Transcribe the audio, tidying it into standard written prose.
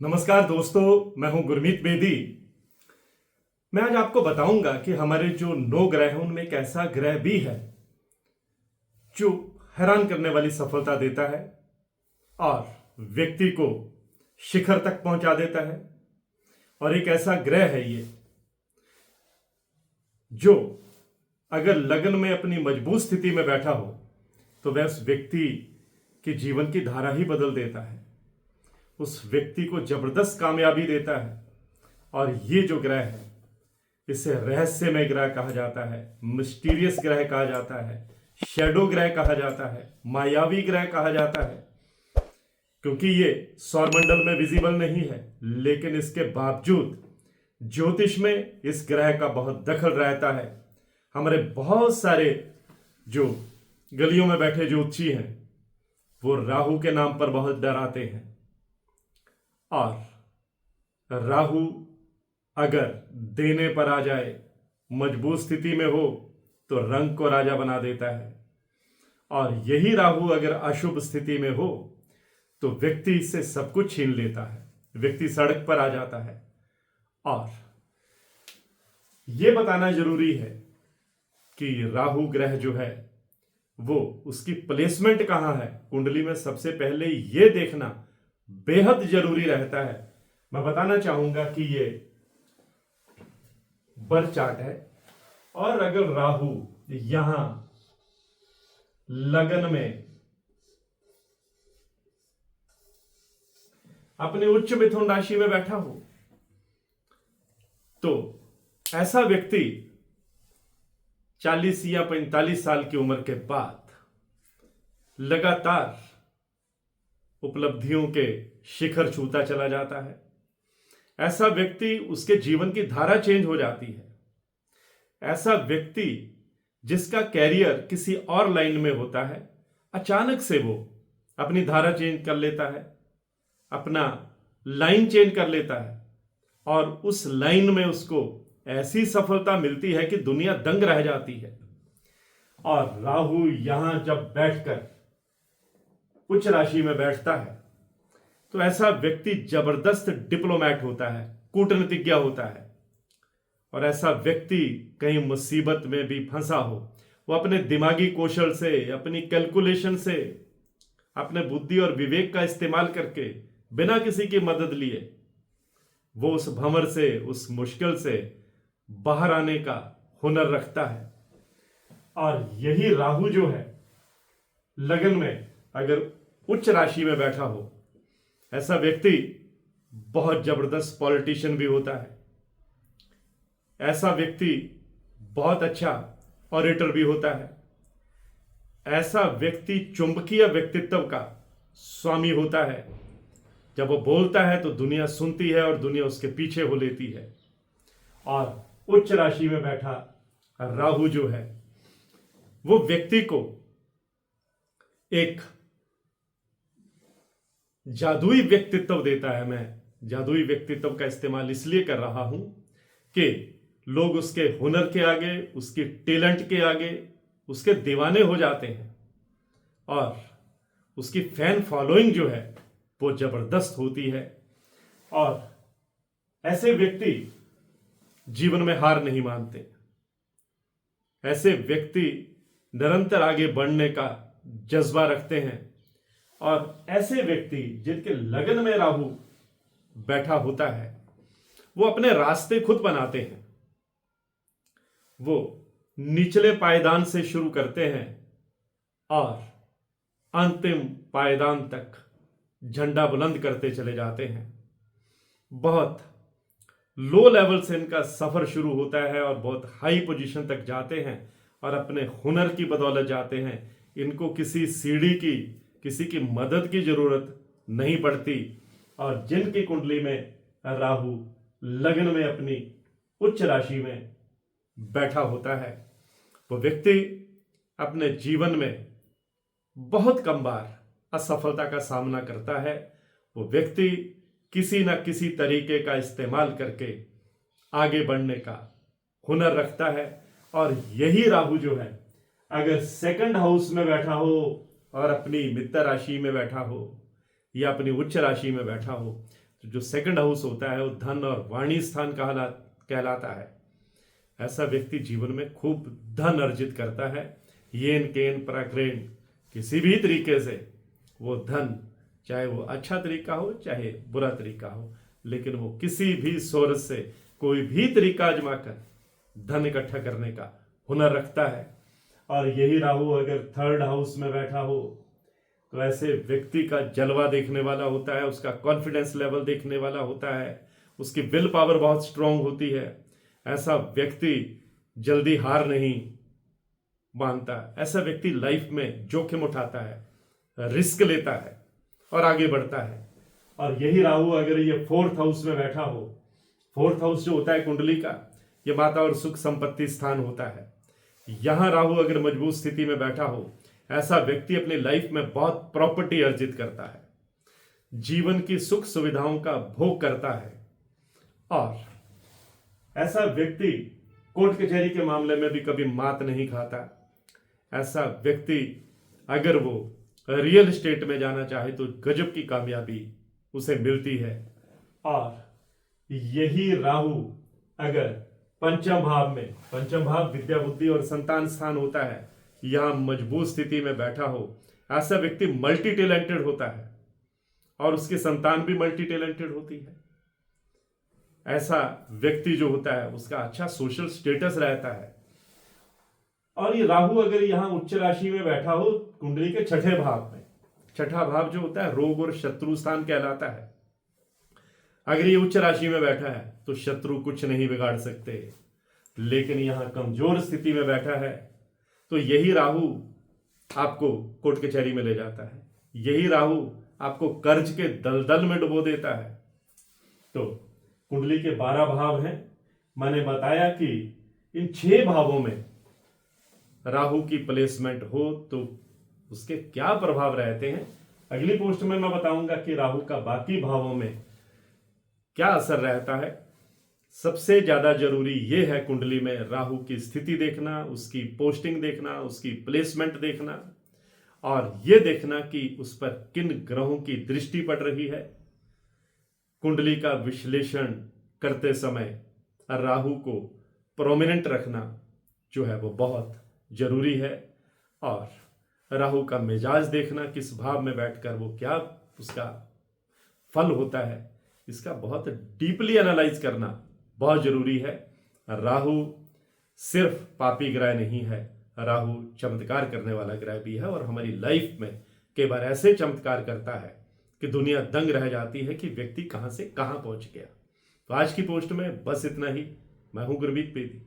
नमस्कार दोस्तों, मैं हूं गुरमीत बेदी। मैं आज आपको बताऊंगा कि हमारे जो 9 ग्रह हैं उनमें एक ऐसा ग्रह भी है जो हैरान करने वाली सफलता देता है और व्यक्ति को शिखर तक पहुंचा देता है। और एक ऐसा ग्रह है ये जो अगर लगन में अपनी मजबूत स्थिति में बैठा हो तो वह उस व्यक्ति के जीवन की धारा ही बदल देता है, उस व्यक्ति को जबरदस्त कामयाबी देता है। और ये जो ग्रह है इसे रहस्यमय ग्रह कहा जाता है, मिस्टीरियस ग्रह कहा जाता है, शैडो ग्रह कहा जाता है, मायावी ग्रह कहा जाता है। क्योंकि ये सौरमंडल में विजिबल नहीं है, लेकिन इसके बावजूद ज्योतिष में इस ग्रह का बहुत दखल रहता है। हमारे बहुत सारे जो गलियों में बैठे ज्योतिषी हैं वो राहु के नाम पर बहुत डराते हैं। और राहु अगर देने पर आ जाए, मजबूत स्थिति में हो तो रंग को राजा बना देता है। और यही राहु अगर अशुभ स्थिति में हो तो व्यक्ति इससे सब कुछ छीन लेता है, व्यक्ति सड़क पर आ जाता है। और यह बताना जरूरी है कि राहु ग्रह जो है वो उसकी प्लेसमेंट कहां है कुंडली में, सबसे पहले यह देखना बेहद जरूरी रहता है। मैं बताना चाहूंगा कि ये बर्थ चार्ट है और अगर राहु यहां लगन में अपने उच्च मिथुन राशि में बैठा हो तो ऐसा व्यक्ति 40 या 45 साल की उम्र के बाद लगातार उपलब्धियों के शिखर छूता चला जाता है। ऐसा व्यक्ति, उसके जीवन की धारा चेंज हो जाती है। ऐसा व्यक्ति जिसका कैरियर किसी और लाइन में होता है, अचानक से वो अपनी धारा चेंज कर लेता है, अपना लाइन चेंज कर लेता है और उस लाइन में उसको ऐसी सफलता मिलती है कि दुनिया दंग रह जाती है। और राहु यहां जब बैठकर उच्च राशि में बैठता है तो ऐसा व्यक्ति जबरदस्त डिप्लोमैट होता है, कूटनीतिज्ञ होता है। और ऐसा व्यक्ति कहीं मुसीबत में भी फंसा हो, वो अपने दिमागी कौशल से, अपनी कैलकुलेशन से, अपने बुद्धि और विवेक का इस्तेमाल करके बिना किसी की मदद लिए वो उस भंवर से, उस मुश्किल से बाहर आने का हुनर रखता है। और यही राहु जो है लगन में अगर उच्च राशि में बैठा हो, ऐसा व्यक्ति बहुत जबरदस्त पॉलिटिशियन भी होता है। ऐसा व्यक्ति बहुत अच्छा ऑरेटर भी होता है। ऐसा व्यक्ति चुंबकीय व्यक्तित्व का स्वामी होता है। जब वो बोलता है तो दुनिया सुनती है और दुनिया उसके पीछे हो लेती है। और उच्च राशि में बैठा राहु जो है वो व्यक्ति को एक जादुई व्यक्तित्व देता है। मैं जादुई व्यक्तित्व का इस्तेमाल इसलिए कर रहा हूं कि लोग उसके हुनर के आगे, उसकी टैलेंट के आगे उसके दीवाने हो जाते हैं और उसकी फैन फॉलोइंग जो है वो जबरदस्त होती है। और ऐसे व्यक्ति जीवन में हार नहीं मानते। ऐसे व्यक्ति निरंतर आगे बढ़ने का जज्बा रखते हैं। और ऐसे व्यक्ति जिनके लगन में राहु बैठा होता है वो अपने रास्ते खुद बनाते हैं। वो निचले पायदान से शुरू करते हैं और अंतिम पायदान तक झंडा बुलंद करते चले जाते हैं। बहुत लो लेवल से इनका सफर शुरू होता है और बहुत हाई पोजीशन तक जाते हैं और अपने हुनर की बदौलत जाते हैं। इनको किसी सीढ़ी की, किसी की मदद की जरूरत नहीं पड़ती। और जिनकी कुंडली में राहु लग्न में अपनी उच्च राशि में बैठा होता है वो व्यक्ति अपने जीवन में बहुत कम बार असफलता का सामना करता है। वो व्यक्ति किसी न किसी तरीके का इस्तेमाल करके आगे बढ़ने का हुनर रखता है। और यही राहु जो है अगर सेकंड हाउस में बैठा हो और अपनी मित्र राशि में बैठा हो या अपनी उच्च राशि में बैठा हो तो जो सेकंड हाउस होता है वो धन और वाणी स्थान कहलाता है। ऐसा व्यक्ति जीवन में खूब धन अर्जित करता है। येन केन प्रक्रेन, किसी भी तरीके से वो धन, चाहे वो अच्छा तरीका हो चाहे बुरा तरीका हो, लेकिन वो किसी भी सोर्स से कोई भी तरीका आजमाकर धन इकट्ठा करने का हुनर रखता है। और यही राहु अगर थर्ड हाउस में बैठा हो तो ऐसे व्यक्ति का जलवा देखने वाला होता है, उसका कॉन्फिडेंस लेवल देखने वाला होता है, उसकी विल पावर बहुत स्ट्रांग होती है। ऐसा व्यक्ति जल्दी हार नहीं मानता। ऐसा व्यक्ति लाइफ में जोखिम उठाता है, रिस्क लेता है और आगे बढ़ता है। और यही राहु अगर ये फोर्थ हाउस में बैठा हो, फोर्थ हाउस जो होता है कुंडली का, ये माता और सुख संपत्ति स्थान होता है। यहां राहु अगर मजबूत स्थिति में बैठा हो, ऐसा व्यक्ति अपनी लाइफ में बहुत प्रॉपर्टी अर्जित करता है, जीवन की सुख सुविधाओं का भोग करता है। और ऐसा व्यक्ति कोर्ट कचहरी के मामले में भी कभी मात नहीं खाता। ऐसा व्यक्ति अगर वो रियल एस्टेट में जाना चाहे तो गजब की कामयाबी उसे मिलती है। और यही राहु अगर पंचम भाव विद्या बुद्धि और संतान स्थान होता है, यहां मजबूत स्थिति में बैठा हो, ऐसा व्यक्ति मल्टी टैलेंटेड होता है और उसकी संतान भी मल्टी टैलेंटेड होती है। ऐसा व्यक्ति जो होता है उसका अच्छा सोशल स्टेटस रहता है। और ये राहु अगर यहां उच्च राशि में बैठा हो कुंडली के छठे भाव में, छठा भाव जो होता है रोग और शत्रु स्थान कहलाता है, अगर ये उच्च राशि में बैठा है तो शत्रु कुछ नहीं बिगाड़ सकते। लेकिन यहां कमजोर स्थिति में बैठा है तो यही राहु आपको कोर्ट कचहरी में ले जाता है, यही राहु आपको कर्ज के दलदल में डुबो देता है। तो कुंडली के 12 भाव हैं। मैंने बताया कि इन 6 भावों में राहु की प्लेसमेंट हो तो उसके क्या प्रभाव रहते हैं, अगली पोस्ट में मैं बताऊंगा कि राहु का बाकी भावों में क्या असर रहता है। सबसे ज्यादा जरूरी यह है कुंडली में राहु की स्थिति देखना, उसकी पोस्टिंग देखना, उसकी प्लेसमेंट देखना और यह देखना कि उस पर किन ग्रहों की दृष्टि पड़ रही है। कुंडली का विश्लेषण करते समय राहु को प्रोमिनेंट रखना जो है वो बहुत जरूरी है। और राहु का मिजाज देखना, किस भाव में बैठकर वो क्या उसका फल होता है, इसका बहुत डीपली एनालाइज करना बहुत जरूरी है। राहु सिर्फ पापी ग्रह नहीं है, राहु चमत्कार करने वाला ग्रह भी है और हमारी लाइफ में कई बार ऐसे चमत्कार करता है कि दुनिया दंग रह जाती है कि व्यक्ति कहां से कहां पहुंच गया। तो आज की पोस्ट में बस इतना ही। मैं हूं गुरमीत बेदी।